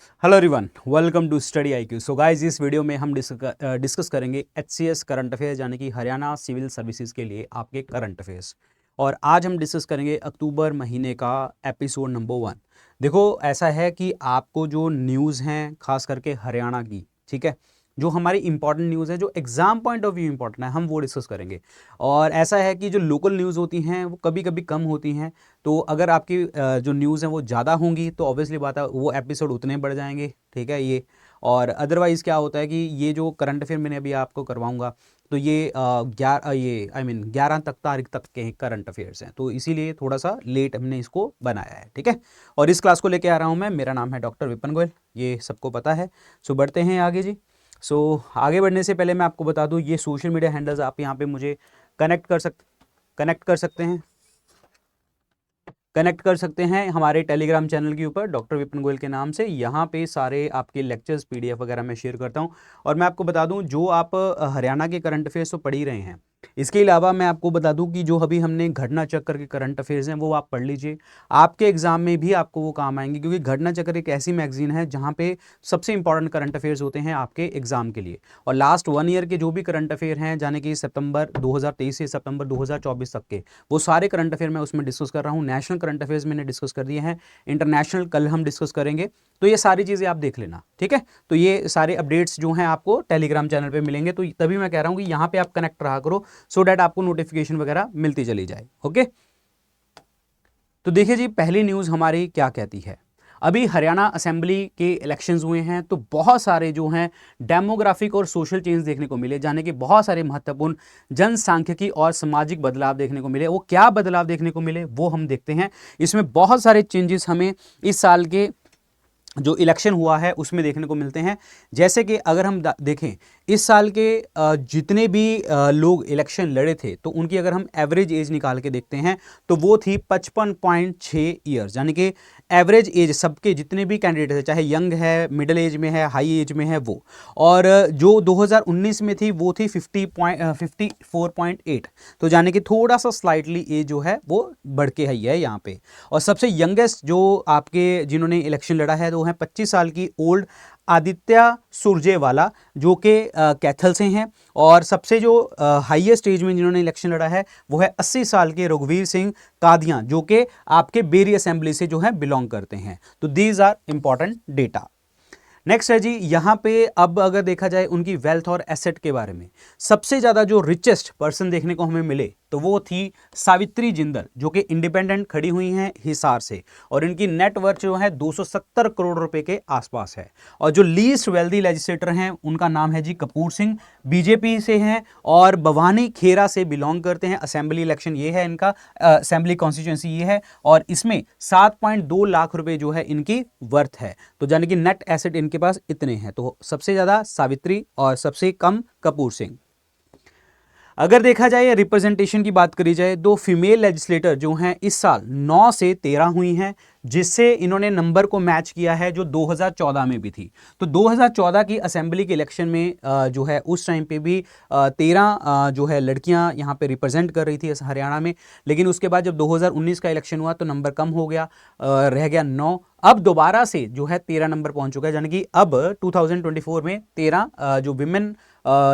Hello everyone, welcome to study IQ. So guys, इस video में हम डिस्कस करेंगे एचसीएस करंट अफेयर्स यानी कि हरियाणा सिविल सर्विसेज के लिए आपके करंट अफेयर्स। और आज हम डिस्कस करेंगे अक्टूबर महीने का एपिसोड नंबर 1। देखो, ऐसा है कि आपको जो न्यूज़ हैं खास करके हरियाणा की, ठीक है, जो हमारी इंपॉर्टेंट न्यूज़ है, जो exam point of view important है, हम वो डिस्कस करेंगे। और ऐसा है कि जो लोकल न्यूज़ होती हैं वो कभी कभी कम होती हैं। तो अगर आपकी जो न्यूज़ हैं वो ज़्यादा होंगी तो ऑब्वियसली बात है वो एपिसोड उतने बढ़ जाएंगे, ठीक है ये। और अदरवाइज़ क्या होता है कि ये जो करंट अफेयर मैंने अभी आपको करवाऊंगा तो ये 11 तक तारीख तक के करंट अफेयर्स हैं, तो इसीलिए थोड़ा सा लेट हमने इसको बनाया है, ठीक है। और इस क्लास को लेके आ रहा हूँ मैं, मेरा नाम है डॉक्टर विपिन गोयल, ये सबको पता है। सो बढ़ते हैं आगे जी। सो आगे बढ़ने से पहले मैं आपको बता दूँ, ये सोशल मीडिया हैंडल्स आप यहाँ पे मुझे कनेक्ट कर सकते हैं हमारे टेलीग्राम चैनल के ऊपर डॉक्टर विपिन गोयल के नाम से। यहाँ पे सारे आपके लेक्चर्स पीडीएफ वगैरह मैं शेयर करता हूँ। और मैं आपको बता दूँ, जो आप हरियाणा के करंट अफेयर्स तो पढ़ ही रहे हैं, इसके अलावा मैं आपको बता दूं कि जो अभी हमने घटना चक्कर के करंट अफेयर्स हैं वो आप पढ़ लीजिए। आपके एग्जाम में भी आपको वो काम आएंगे, क्योंकि घटना चक्कर एक ऐसी मैगजीन है जहाँ पे सबसे इंपॉर्टेंट करंट अफेयर्स होते हैं आपके एग्जाम के लिए। और लास्ट 1 ईयर के जो भी करंट अफेयर हैं, यानी कि सितंबर 2023 से सितंबर 2024 तक के, वो सारे करंट अफेयर मैं उसमें डिस्कस कर रहा हूँ। नेशनल करंट अफेयर्स मैंने डिस्कस कर दिए हैं, इंटरनेशनल कल हम डिस्कस करेंगे। तो ये सारी चीज़ें आप देख लेना, ठीक है। तो ये सारे अपडेट्स जो हैं आपको टेलीग्राम चैनल पे मिलेंगे, तो तभी मैं कह रहा हूँ कि यहाँ पे आप कनेक्ट रहा करो, सो डैट आपको नोटिफिकेशन वगैरह मिलती चली जाए, ओके। तो देखिए जी, पहली न्यूज़ हमारी क्या कहती है। अभी हरियाणा असेंबली के इलेक्शंस हुए हैं, तो बहुत सारे जो हैं डेमोग्राफिक और सोशल चेंज देखने को मिले, जाने के बहुत सारे महत्वपूर्ण जनसांख्यिकी और सामाजिक बदलाव देखने को मिले। वो क्या बदलाव देखने को मिले वो हम देखते हैं। इसमें बहुत सारे चेंजेस हमें इस साल के जो इलेक्शन हुआ है उसमें देखने को मिलते हैं। जैसे कि अगर हम देखें इस साल के जितने भी लोग इलेक्शन लड़े थे, तो उनकी अगर हम एवरेज एज निकाल के देखते हैं तो वो थी 55.6 ईयर्स, यानी कि एवरेज एज सबके जितने भी कैंडिडेट थे, चाहे यंग है, मिडिल एज में है, हाई एज में है वो। और जो 2019 में थी वो थी 54.8, तो यानी कि थोड़ा सा स्लाइटली एज जो है वो बढ़ के है यहाँ पे। और सबसे यंगेस्ट जो आपके जिन्होंने इलेक्शन लड़ा है वो है 25 साल की ओल्ड आदित्य सुरजेवाला, जो कि कैथल से हैं। और सबसे जो हाईएस्ट एज में जिन्होंने इलेक्शन लड़ा है वो है 80 साल के रघुवीर सिंह कादियां, जो कि आपके बेरी असेंबली से जो है बिलोंग करते हैं। तो these are important data. Next है जी, यहाँ पे अब अगर देखा जाए उनकी वेल्थ और एसेट के बारे में, सबसे ज़्यादा जो रिचेस्ट पर्सन देखने को हमें मिले तो वो थी सावित्री जिंदल, जो कि इंडिपेंडेंट खड़ी हुई हैं हिसार से। और इनकी नेट वर्थ जो है 270 करोड़ रुपए के आसपास है। और जो लीस्ट वेल्दी लेजिस्लेटर हैं उनका नाम है जी कपूर सिंह, बीजेपी से हैं और भवानी खेरा से बिलोंग करते हैं। असेंबली इलेक्शन ये है इनका, असेंबली कॉन्स्टिट्यूंसी ये है। और इसमें 7.2 लाख रुपए जो है इनकी वर्थ है। तो यानी कि नेट एसेट इनके पास इतने हैं। तो सबसे ज्यादा सावित्री और सबसे कम कपूर सिंह। अगर देखा जाए रिप्रेजेंटेशन की बात करी जाए तो फीमेल लेजिस्लेटर जो हैं इस साल 9 से 13 हुई हैं, जिससे इन्होंने नंबर को मैच किया है जो 2014 में भी थी। तो 2014 की असेंबली के इलेक्शन में जो है उस टाइम पे भी 13 जो है लड़कियां यहाँ पे रिप्रेजेंट कर रही थी हरियाणा में। लेकिन उसके बाद जब 2019 का इलेक्शन हुआ तो नंबर कम हो गया, रह गया 9। अब दोबारा से जो है 13 नंबर पहुंच चुका है, यानी कि अब 2024 में 13 जो विमेन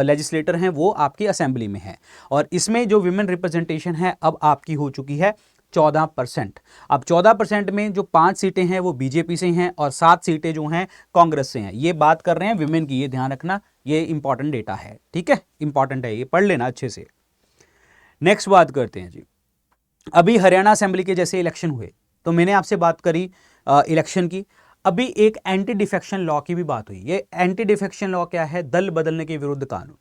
लेजिस्लेटर हैं वो आपकी असेंबली में है। और इसमें जो विमेन रिप्रेजेंटेशन है अब आपकी हो चुकी है 14%। अब 14% में जो 5 सीटें हैं वो बीजेपी से हैं और 7 सीटें जो हैं कांग्रेस से हैं। ये बात कर रहे हैं विमेन की, ये ध्यान रखना, ये इंपॉर्टेंट डेटा है, ठीक है, इंपॉर्टेंट है, ये पढ़ लेना अच्छे से। नेक्स्ट बात करते हैं जी, अभी हरियाणा असेंबली के जैसे इलेक्शन हुए तो मैंने आपसे बात करी इलेक्शन की। अभी एक एंटी डिफेक्शन लॉ की भी बात हुई। ये एंटी डिफेक्शन लॉ क्या है? दल बदलने के विरुद्ध कानून।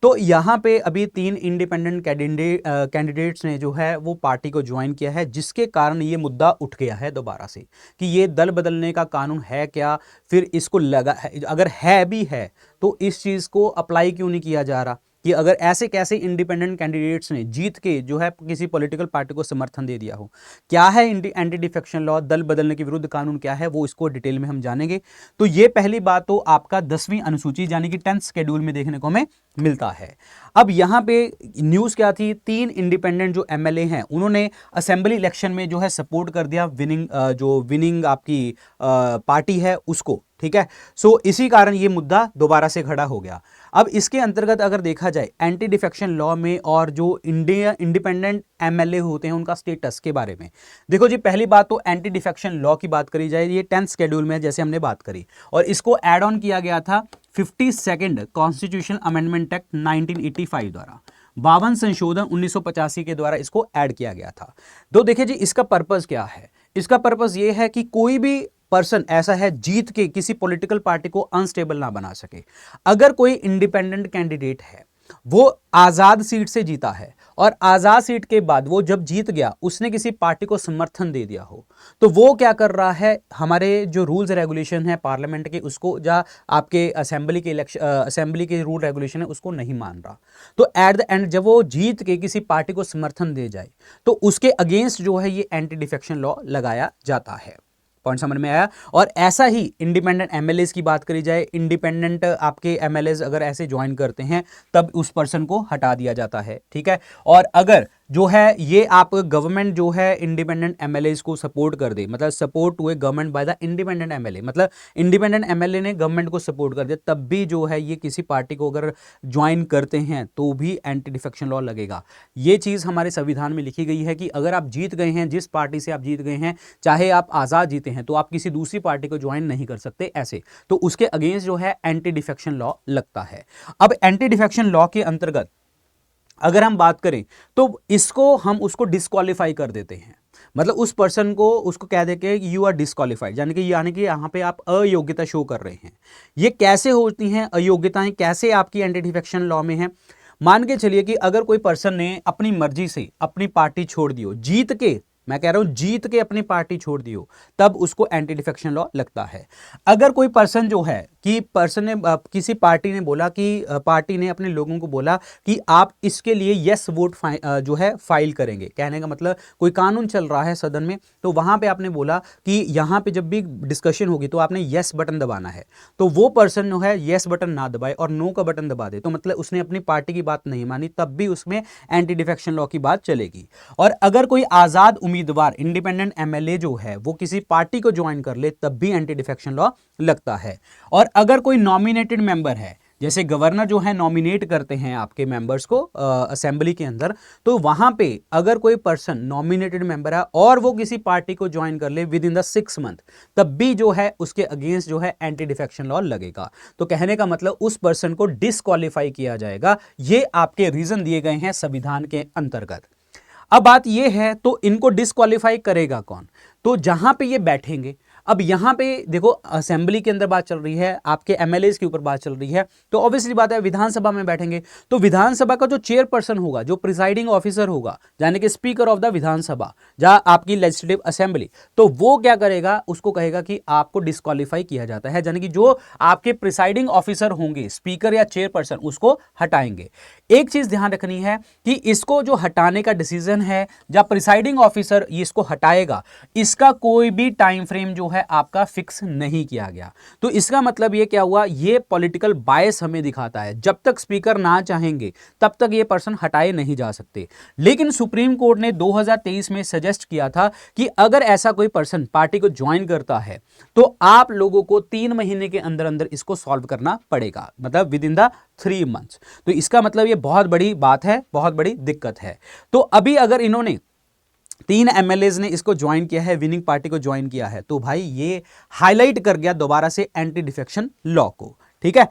तो यहाँ पे अभी 3 इंडिपेंडेंट कैंडिडेट्स ने जो है वो पार्टी को ज्वाइन किया है, जिसके कारण ये मुद्दा उठ गया है दोबारा से कि ये दल बदलने का कानून है क्या, फिर इसको लगा है, अगर है भी है तो इस चीज़ को अप्लाई क्यों नहीं किया जा रहा, कि अगर ऐसे कैसे इंडिपेंडेंट कैंडिडेट्स ने जीत के जो है किसी पॉलिटिकल पार्टी को समर्थन दे दिया हो। क्या है एंटी डिफेक्शन लॉ, दल बदलने के विरुद्ध कानून क्या है, वो इसको डिटेल में हम जानेंगे। तो ये पहली बात तो आपका 10वीं अनुसूची यानी कि 10th शेड्यूल में देखने को हमें मिलता है। अब यहाँ पे न्यूज़ क्या थी, 3 इंडिपेंडेंट जो एमएलए हैं उन्होंने असेंबली इलेक्शन में जो है सपोर्ट कर दिया विनिंग, जो विनिंग आपकी पार्टी है उसको, ठीक है। सो इसी कारण ये मुद्दा दोबारा से खड़ा हो गया। अब इसके अंतर्गत अगर देखा जाए एंटी डिफेक्शन लॉ में और जो इंडिपेंडेंट एमएलए होते हैं उनका स्टेटस के बारे में, देखो जी, पहली बात तो एंटी डिफेक्शन लॉ की बात करी जाए, ये 10th शेड्यूल में जैसे हमने बात करी, और इसको एड ऑन किया गया था 52nd कॉन्स्टिट्यूशन अमेंडमेंट एक्ट 1985 द्वारा, 52 संशोधन 1985 के द्वारा इसको ऐड किया गया था। तो देखिए जी, इसका पर्पस क्या है? इसका पर्पस ये है कि कोई भी पर्सन ऐसा है जीत के किसी पॉलिटिकल पार्टी को अनस्टेबल ना बना सके। अगर कोई इंडिपेंडेंट कैंडिडेट है, वो आजाद सीट से जीता है और आजाद सीट के बाद वो जब जीत गया उसने किसी पार्टी को समर्थन दे दिया हो, तो वो क्या कर रहा है, हमारे जो रूल्स रेगुलेशन है पार्लियामेंट के उसको, या आपके असेंबली के रूल रेगुलेशन है उसको नहीं मान रहा, तो एट द एंड जब वो जीत के किसी पार्टी को समर्थन दे जाए तो उसके अगेंस्ट जो है ये एंटी डिफेक्शन लॉ लगाया जाता है। पॉइंट समझ में आया? और ऐसा ही इंडिपेंडेंट एमएलएस की बात करी जाए, इंडिपेंडेंट आपके एमएलएस अगर ऐसे ज्वाइन करते हैं तब उस पर्सन को हटा दिया जाता है, ठीक है। और अगर जो है ये आप गवर्नमेंट जो है इंडिपेंडेंट एमएलए को सपोर्ट कर दे, मतलब सपोर्ट हुए government by the independent MLA, मतलब इंडिपेंडेंट एमएलए ने गवर्नमेंट को सपोर्ट कर दिया, तब भी जो है ये किसी पार्टी को अगर ज्वाइन करते हैं तो भी एंटी डिफेक्शन लॉ लगेगा। ये चीज़ हमारे संविधान में लिखी गई है कि अगर आप जीत गए हैं, जिस पार्टी से आप जीत गए हैं, चाहे आप आज़ाद जीते हैं, तो आप किसी दूसरी पार्टी को ज्वाइन नहीं कर सकते ऐसे, तो उसके अगेंस्ट जो है एंटी डिफेक्शन लॉ लगता है। अब एंटी डिफेक्शन लॉ के अंतर्गत अगर हम बात करें तो इसको हम उसको डिस्क्वालीफाई कर देते हैं, मतलब उस पर्सन को उसको कह दे के यू आर डिस्क्वालीफाइड, यानी कि यहाँ पे आप अयोग्यता शो कर रहे हैं। ये कैसे होती हैं अयोग्यताएं, कैसे आपकी एंटी डिफेक्शन लॉ में है? मान के चलिए कि अगर कोई पर्सन ने अपनी मर्जी से अपनी पार्टी छोड़ दी हो, जीत के, मैं कह रहा हूं जीत के अपनी पार्टी छोड़ दी हो, तब उसको एंटी डिफेक्शन लॉ लगता है। अगर कोई पर्सन जो है कि पर्सन ने किसी पार्टी ने बोला कि पार्टी ने अपने लोगों को बोला कि आप इसके लिए यस वोट जो है फाइल करेंगे, कहने का मतलब कोई कानून चल रहा है सदन में, तो वहां पे आपने बोला कि यहां पे जब भी डिस्कशन होगी तो आपने यस बटन दबाना है, तो वो पर्सन जो है यस बटन ना दबाए और नो का बटन दबा दे, तो मतलब उसने अपनी पार्टी की बात नहीं मानी, तब भी उसमें एंटी डिफेक्शन लॉ की बात चलेगी। और अगर कोई आजाद उम्मीदवार इंडिपेंडेंट एमएलए जो है वो किसी पार्टी को ज्वाइन कर ले, तब भी एंटी डिफेक्शन लॉ लगता है। और अगर कोई नॉमिनेटेड मेंबर है, जैसे गवर्नर जो है नॉमिनेट करते हैं आपके मेंबर्स को असेंबली के अंदर, तो वहां पे अगर कोई पर्सन नॉमिनेटेड मेंबर है और वो किसी पार्टी को ज्वाइन कर ले विद इन द 6 मंथ, तब भी जो है उसके अगेंस्ट जो है एंटी डिफेक्शन लॉ लगेगा। तो कहने का मतलब उस पर्सन को डिस्क्वालीफाई किया जाएगा। ये आपके रीजन दिए गए हैं संविधान के अंतर्गत। अब बात ये है, तो इनको डिस्क्वालीफाई करेगा कौन? तो जहां पे ये बैठेंगे, अब यहां पे देखो असेंबली के अंदर बात चल रही है, आपके एमएलएस के ऊपर बात चल रही है, तो ऑब्वियसली बात है विधानसभा में बैठेंगे, तो विधानसभा का जो चेयरपर्सन होगा, जो प्रिसाइडिंग ऑफिसर होगा, यानी कि स्पीकर ऑफ द विधानसभा, जहां आपकी लेजिस्लेटिव असेंबली, तो वो क्या करेगा, उसको कहेगा कि आपको डिस्क्वालीफाई किया जाता है, यानी कि जो आपके प्रिसाइडिंग ऑफिसर होंगे, स्पीकर या चेयरपर्सन, उसको हटाएंगे। एक चीज ध्यान रखनी है कि इसको जो हटाने का डिसीजन है, जब प्रिसाइडिंग ऑफिसर इसको हटाएगा, इसका कोई भी टाइम फ्रेम जो है आपका फिक्स नहीं किया गया। तो इसका मतलब ये क्या हुआ, ये पॉलिटिकल बायस हमें दिखाता है। जब तक स्पीकर ना चाहेंगे तब तक ये पर्सन हटाए नहीं जा सकते। लेकिन सुप्रीम कोर्ट ने 2023 में सजेस्ट किया था कि अगर ऐसा कोई पर्सन पार्टी को ज्वाइन करता है तो आप लोगों को 3 महीने के अंदर अंदर इसको सॉल्व करना पड़ेगा, मतलब विद इन द 3 मंथ्स। तो इसका मतलब ये बहुत बड़ी बात है, बहुत बड़ी दिक्कत है। तो अभी अगर इन्होंने 3 एमएलएज ने इसको ज्वाइन किया है, विनिंग पार्टी को ज्वाइन किया है, तो भाई ये हाईलाइट कर गया दोबारा से एंटी डिफेक्शन लॉ को, ठीक है।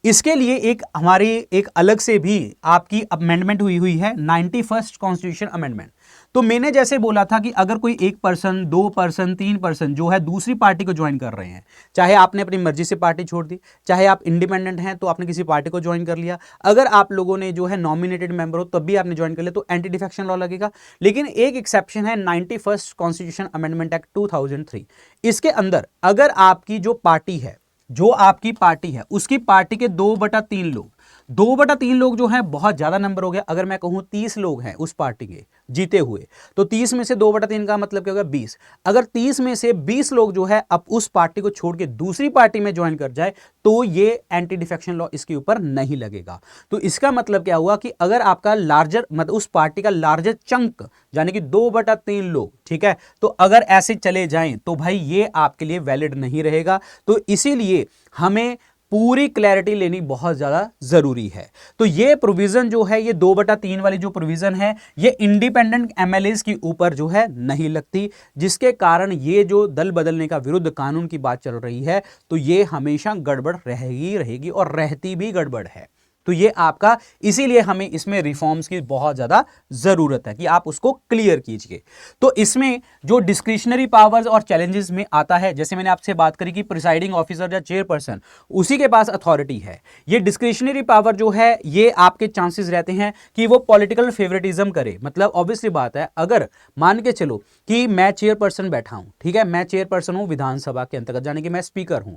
इसके लिए एक हमारी एक अलग से भी आपकी अमेंडमेंट हुई है, 91st कॉन्स्टिट्यूशन अमेंडमेंट। तो मैंने जैसे बोला था कि अगर कोई 1 पर्सन, 2 पर्सन, 3 पर्सन जो है दूसरी पार्टी को ज्वाइन कर रहे हैं, चाहे आपने अपनी मर्जी से पार्टी छोड़ दी, चाहे आप इंडिपेंडेंट हैं तो आपने किसी पार्टी को ज्वाइन कर लिया, अगर आप लोगों ने जो है नॉमिनेटेड मेंबर हो तब भी आपने ज्वाइन कर लिया, तो एंटी डिफेक्शन लॉ लगेगा। लेकिन एक एक्सेप्शन है 91st कॉन्स्टिट्यूशन अमेंडमेंट एक्ट 2003। इसके अंदर अगर आपकी जो पार्टी है, जो आपकी पार्टी है, उसकी पार्टी के 2/3 लोग 2/3 लोग जो हैं बहुत ज्यादा नंबर हो गया। अगर मैं कहूं 30 लोग हैं उस पार्टी के जीते हुए, तो 30 में से 2/3 का मतलब क्या होगा, 20। अगर 30 में से 20 लोग जो है अब उस पार्टी को छोड़ के दूसरी पार्टी में ज्वाइन कर जाए तो ये एंटी डिफेक्शन लॉ इसके ऊपर नहीं लगेगा। तो इसका मतलब क्या हुआ कि अगर आपका लार्जर मतलब उस पार्टी का लार्जर चंक यानी कि 2/3 लोग, ठीक है, तो अगर ऐसे चले जाएं तो भाई ये आपके लिए वैलिड नहीं रहेगा। तो इसीलिए हमें पूरी क्लैरिटी लेनी बहुत ज्यादा जरूरी है। तो ये प्रोविजन जो है, ये 2/3 वाली जो प्रोविजन है, ये इंडिपेंडेंट एमएलएस के ऊपर जो है नहीं लगती, जिसके कारण ये जो दल बदलने का विरुद्ध कानून की बात चल रही है तो ये हमेशा गड़बड़ रहेगी और रहती भी गड़बड़ है। तो ये आपका, इसीलिए हमें इसमें रिफॉर्म्स की बहुत ज्यादा जरूरत है कि आप उसको क्लियर कीजिए। तो इसमें जो डिस्क्रिशनरी पावर्स और चैलेंजेस में आता है, जैसे मैंने आपसे बात करी कि प्रिसाइडिंग ऑफिसर या चेयरपर्सन उसी के पास अथॉरिटी है। ये डिस्क्रिशनरी पावर जो है ये आपके चांसेस रहते हैं कि वो पॉलिटिकल फेवरेटिज्म करे। मतलब ऑब्वियसली बात है, अगर मान के चलो कि मैं चेयरपर्सन बैठा हूं, ठीक है, मैं चेयरपर्सन हूं विधानसभा के अंतर्गत, यानी कि मैं स्पीकर हूं,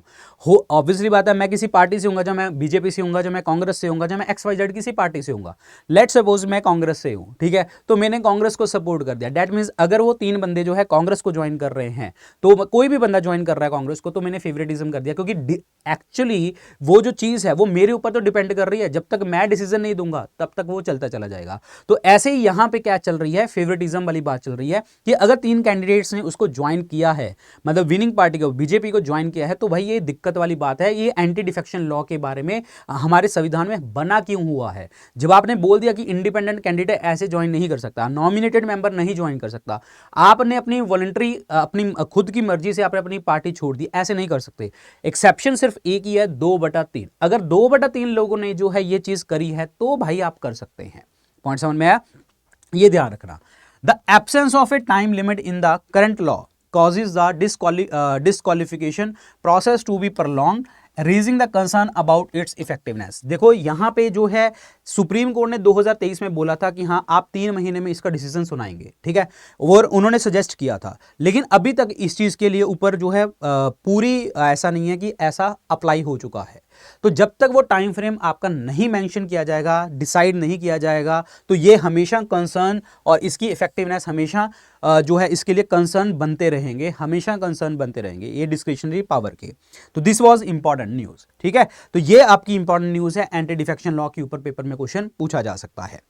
ऑब्वियसली बात है मैं किसी पार्टी से हूंगा, जब मैं बीजेपी से हूंगा, जब मैं कांग्रेस से हूंगा, जब मैं XYZ किसी पार्टी से हूंगा। लेट्स सपोज मैं कांग्रेस से हूं, ठीक है, तो मैंने कांग्रेस को सपोर्ट कर दिया। दैट मींस अगर वो 3 बंदे जो है कांग्रेस को ज्वाइन कर रहे हैं, तो कोई भी बंदा ज्वाइन कर रहा है कांग्रेस को, तो मैंने फेवरेटिज्म कर दिया, क्योंकि एक्चुअली वो जो चीज है वो मेरे ऊपर तो डिपेंड कर रही है। जब तक मैं डिसीजन नहीं दूंगा तब तक वो चलता चला जाएगा। तो ऐसे ही यहां पे क्या चल रही है, फेवरेटिज्म वाली बात चल रही है कि अगर 3 कैंडिडेट्स ने उसको ज्वाइन किया है, मतलब विनिंग पार्टी को, बीजेपी को ज्वाइन किया है, तो भाई ये दिक्कत वाली बात है। ये एंटी डिफेक्शन लॉ के बारे में हमारे संविधान में बना क्यों हुआ है? जब आपने बोल दिया कि इंडिपेंडेंट कैंडिडेट ऐसे ज्वाइन नहीं कर सकता, नॉमिनेटेड मेंबर नहीं ज्वाइन कर सकता, आपने अपनी वॉलंटरी, अपनी खुद की मर्जी से आपने अपनी पार्टी छोड़ दी, ऐसे नहीं कर सकते। एक्सेप्शन सिर्फ एक ही है, 2/3। अगर 2/3 लोगों ने जो है ये चीज करी है तो भाई आप कर सकते हैं। पॉइंट समझ में आया? ये ध्यान रखना। The absence of A time limit in the current law causes the disqualification process to be prolonged, raising the concern about it's effectiveness. देखो यहां पे जो है सुप्रीम कोर्ट ने 2023 में बोला था कि हाँ आप 3 महीने में इसका डिसीजन सुनाएंगे, ठीक है, और उन्होंने सजेस्ट किया था, लेकिन अभी तक इस चीज के लिए ऊपर जो है पूरी ऐसा नहीं है कि ऐसा अप्लाई हो चुका है। तो जब तक वो टाइम फ्रेम आपका नहीं मेंशन किया जाएगा, डिसाइड नहीं किया जाएगा, तो ये हमेशा कंसर्न और इसकी इफेक्टिवनेस हमेशा जो है इसके लिए कंसर्न बनते रहेंगे, हमेशा कंसर्न बनते रहेंगे ये डिस्क्रिशनरी पावर के। तो दिस वाज इंपॉर्टेंट न्यूज, ठीक है, तो ये आपकी इंपॉर्टेंट न्यूज है। एंटी डिफेक्शन लॉ के ऊपर पेपर में क्वेश्चन पूछा जा सकता है।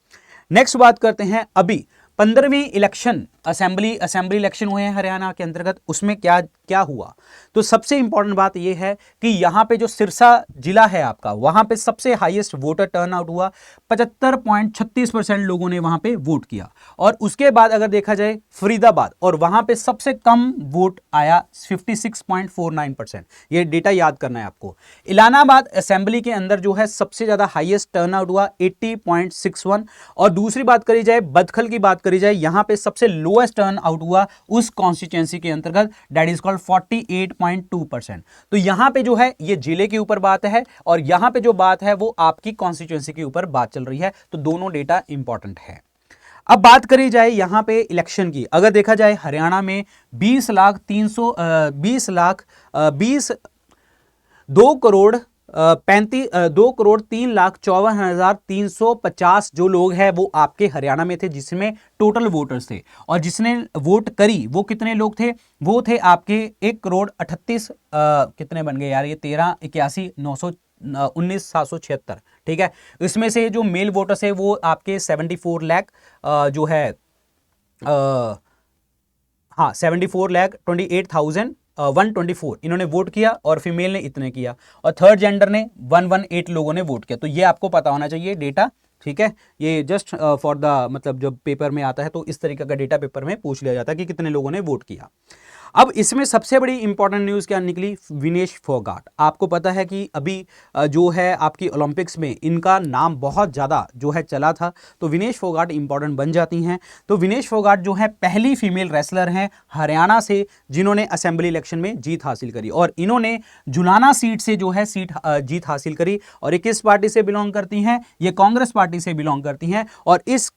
नेक्स्ट बात करते हैं, अभी 15वीं इलेक्शन असेंबली इलेक्शन हुए हैं हरियाणा के अंतर्गत, उसमें क्या क्या हुआ? तो सबसे इंपॉर्टेंट बात यह है कि यहां पे जो सिरसा जिला है आपका, वहां पे सबसे हाईएस्ट वोटर टर्नआउट हुआ, 75.36% लोगों ने वहां पे वोट किया। और उसके बाद अगर देखा जाए फरीदाबाद, और वहां पे सबसे कम वोट आया 56.49%। ये डेटा याद करना है आपको। इलाहाबाद असेंबली के अंदर जो है सबसे ज्यादा हाईएस्ट टर्नआउट हुआ 80.61। और दूसरी बात करी जाए बदखल की बात करी जाए, यहां पे सबसे लोएस्ट टर्न आउट हुआ उस कॉन्स्टिट्यूएंसी के अंतर्गत, दैट इज कॉल्ड 48.2%। तो यहां पे जो है ये जिले के ऊपर बात है और यहां पे जो बात है वो आपकी कॉन्स्टिट्यूएंसी के ऊपर बात चल रही है। तो दोनों डेटा इंपॉर्टेंट है। अब बात करी जाए यहां पे इलेक्शन की, अगर देखा जाए हरियाणा में 2,03,54,350 जो लोग हैं वो आपके हरियाणा में थे, जिसमें टोटल वोटर्स थे। और जिसने वोट करी वो कितने लोग थे? वो थे आपके 1,38,00,000 कितने बन गए यार ये, 13,81,919,776, ठीक है। इसमें से जो मेल वोटर्स है वो आपके 74 लाख जो है 74,28,124 इन्होंने वोट किया, और फीमेल ने इतने किया, और थर्ड जेंडर ने 118 लोगों ने वोट किया। तो ये आपको पता होना चाहिए डेटा, ठीक है। ये जस्ट फॉर द मतलब जब पेपर में आता है तो इस तरीके का डेटा पेपर में पूछ लिया जाता है कि कितने लोगों ने वोट किया। अब इसमें सबसे बड़ी इंपॉर्टेंट न्यूज़ क्या निकली? विनेश फोगाट। आपको पता है कि अभी जो है आपकी ओलंपिक्स में इनका नाम बहुत ज़्यादा जो है चला था, तो विनेश फोगाट इंपॉर्टेंट बन जाती हैं। तो विनेश फोगाट जो है पहली फीमेल रेसलर हैं हरियाणा से जिन्होंने असेंबली इलेक्शन में जीत हासिल करी, और इन्होंने जुलाना सीट से जो है जीत हासिल करी। और ये किस पार्टी से बिलोंग करती हैं? ये कांग्रेस पार्टी से बिलोंग करती हैं। और इस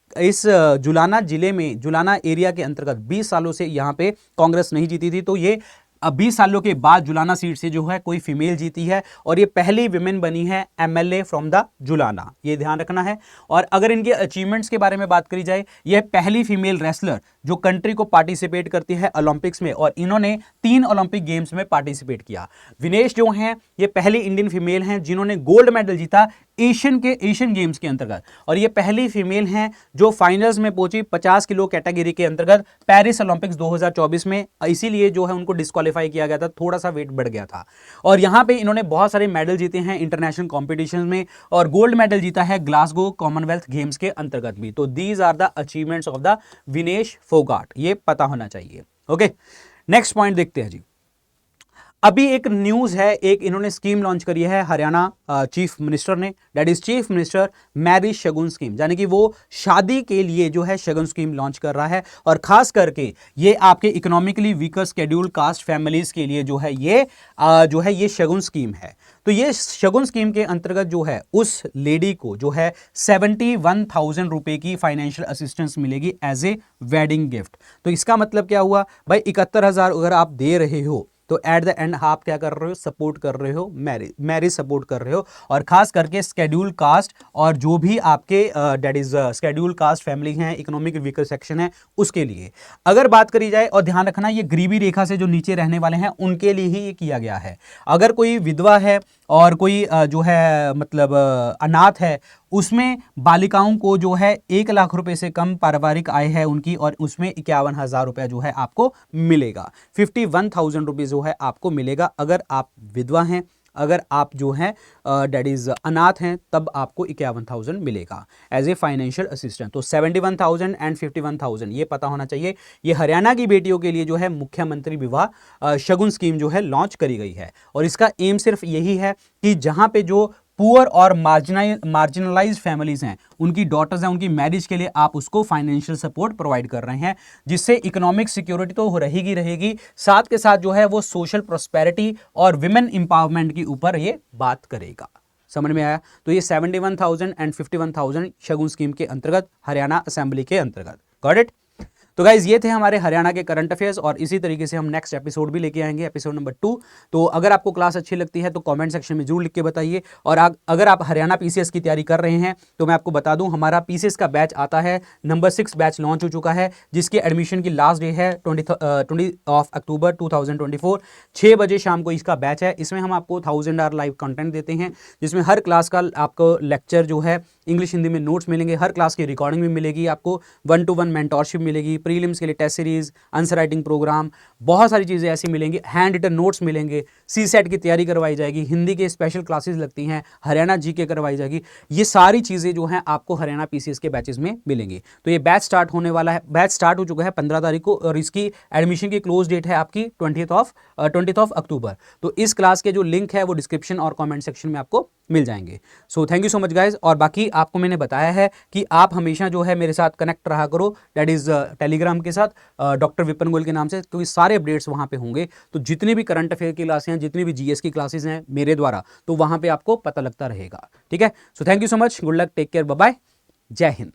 जुलाना जिले में, जुलाना एरिया के अंतर्गत 20 सालों से यहाँ पे कांग्रेस नहीं जीती थी। तो ये अब 20 सालों के बाद जुलाना सीट से जो है कोई फीमेल जीती है और ये पहली विमेन बनी है एमएलए फ्रॉम द जुलाना, ये ध्यान रखना है। और अगर इनके अचीवमेंट्स के बारे में बात करी जाए, यह पहली फीमेल रेसलर जो कंट्री को पार्टिसिपेट करती है ओलंपिक्स में, और इन्होंने 3 ओलंपिक गेम्स में पार्टिसिपेट किया। विनेश जो हैं ये पहली इंडियन फीमेल हैं जिन्होंने गोल्ड मेडल जीता एशियन गेम्स के अंतर्गत, और ये पहली फीमेल हैं जो फाइनल्स में पहुंची 50 किलो कैटेगरी के अंतर्गत पेरिस ओलंपिक्स 2024 में, इसीलिए जो है उनको डिस्क्वालीफाई किया गया था, थोड़ा सा वेट बढ़ गया था। और यहां पे इन्होंने बहुत सारे मेडल जीते हैं इंटरनेशनल कॉम्पिटिशन में, और गोल्ड मेडल जीता है ग्लासगो कॉमनवेल्थ गेम्स के अंतर्गत भी। तो these are the achievements of the Vinesh Phogat, ये पता होना चाहिए। ओके, नेक्स्ट पॉइंट देखते हैं जी। अभी एक न्यूज है, एक इन्होंने स्कीम लॉन्च करी है हरियाणा चीफ मिनिस्टर ने, that is chief minister marriage Shagun scheme, यानी कि वो शादी के लिए जो है शगुन स्कीम लॉन्च कर रहा है। और खास करके ये आपके economically weaker scheduled caste families के लिए जो है ये शगुन स्कीम है। तो ये शगुन स्कीम के अंतर्गत जो है उस लेडी को जो है 71,000 रुपए की फाइनेंशियल असिस्टेंस मिलेगी एज ए वेडिंग गिफ्ट। तो इसका मतलब क्या हुआ भाई, 71,000 अगर आप दे रहे हो तो एट द एंड आप क्या कर रहे हो, सपोर्ट कर रहे हो, मैरिज सपोर्ट कर रहे हो। और खास करके शेड्यूल कास्ट और जो भी आपके that is schedule caste family हैं, इकोनॉमिक वीकर सेक्शन है, उसके लिए अगर बात करी जाए, और ध्यान रखना ये गरीबी रेखा से जो नीचे रहने वाले हैं उनके लिए ही ये किया गया है। अगर कोई विधवा है और कोई जो है मतलब अनाथ है, उसमें बालिकाओं को जो है 1 लाख रुपए से कम पारिवारिक आय है उनकी, और उसमें 51,000 रुपया जो है आपको मिलेगा। 51,000 रुपीज जो है आपको मिलेगा अगर आप विधवा हैं। अगर आप जो हैं डेट इज अनाथ हैं तब आपको 51,000 मिलेगा एज ए फाइनेंशियल असिस्टेंट। तो 71,000 एंड 51,000 ये पता होना चाहिए। ये हरियाणा की बेटियों के लिए जो है मुख्यमंत्री विवाह शगुन स्कीम जो है लॉन्च करी गई है, और इसका एम सिर्फ यही है कि जहां पे जो पुअर और मार्जिनलाइज्ड फैमिलीज हैं, उनकी डॉटर्स हैं, उनकी मैरिज के लिए आप उसको फाइनेंशियल सपोर्ट प्रोवाइड कर रहे हैं, जिससे इकोनॉमिक सिक्योरिटी तो रहेगी, साथ के साथ जो है वो सोशल प्रोस्पेरिटी और विमेन एम्पावरमेंट के ऊपर ये बात करेगा। समझ में आया? तो ये 71,000 एंड 51,000 शगुन स्कीम के अंतर्गत हरियाणा असेंबली के अंतर्गत। Got it? तो गाइज ये थे हमारे हरियाणा के करंट अफेयर्स, और इसी तरीके से हम नेक्स्ट एपिसोड भी लेके आएंगे, एपिसोड नंबर 2। तो अगर आपको क्लास अच्छी लगती है तो कमेंट सेक्शन में जरूर लिख के बताइए। और अगर आप हरियाणा पीसीएस की तैयारी कर रहे हैं तो मैं आपको बता दूं, हमारा पीसीएस का बैच आता है, नंबर 6 बैच लॉन्च हो चुका है, जिसके एडमिशन की लास्ट डे है 20 अक्टूबर 2024, 6 बजे शाम को इसका बैच है। इसमें हम आपको 1000 आवर लाइव कंटेंट देते हैं, जिसमें हर क्लास का आपको लेक्चर जो है इंग्लिश हिंदी में नोट्स मिलेंगे, हर क्लास की रिकॉर्डिंग भी मिलेगी, आपको 1-to-1 मेंटोरशिप मिलेगी, प्रीलिम्स के लिए test series, answer writing program, बहुत सारी चीज़ें ऐसी मिलेंगी, हैंड रिटन नोट्स मिलेंगे, सीसेट की तैयारी करवाई जाएगी, हिंदी के स्पेशल क्लासेस लगती हैं, हरियाणा जीके करवाई जाएगी। ये सारी चीज़ें जो हैं आपको हरियाणा पीसीएस के बैचेस में मिलेंगी। तो ये बैच स्टार्ट होने वाला है, बैच स्टार्ट हो चुका है 15 तारीख को, और इसकी एडमिशन की क्लोज डेट है आपकी 20th ऑफ अक्टूबर। तो इस क्लास के जो लिंक है वो डिस्क्रिप्शन और कॉमेंट सेक्शन में आपको मिल जाएंगे। सो thank you so much guys. और बाकी आपको मैंने बताया है कि आप हमेशा जो है मेरे साथ कनेक्ट रहा करो, दैट इज टेलीग्राम के साथ डॉक्टर विपिन गोयल के नाम से, क्योंकि सारे अपडेट्स वहां पे होंगे। तो जितनी भी करंट अफेयर की क्लासें हैं, जितनी भी जीएस की क्लासेस हैं मेरे द्वारा, तो वहां पे आपको पता लगता रहेगा। ठीक है? So thank you so much, good luck, take care, bye bye, Jai Hind.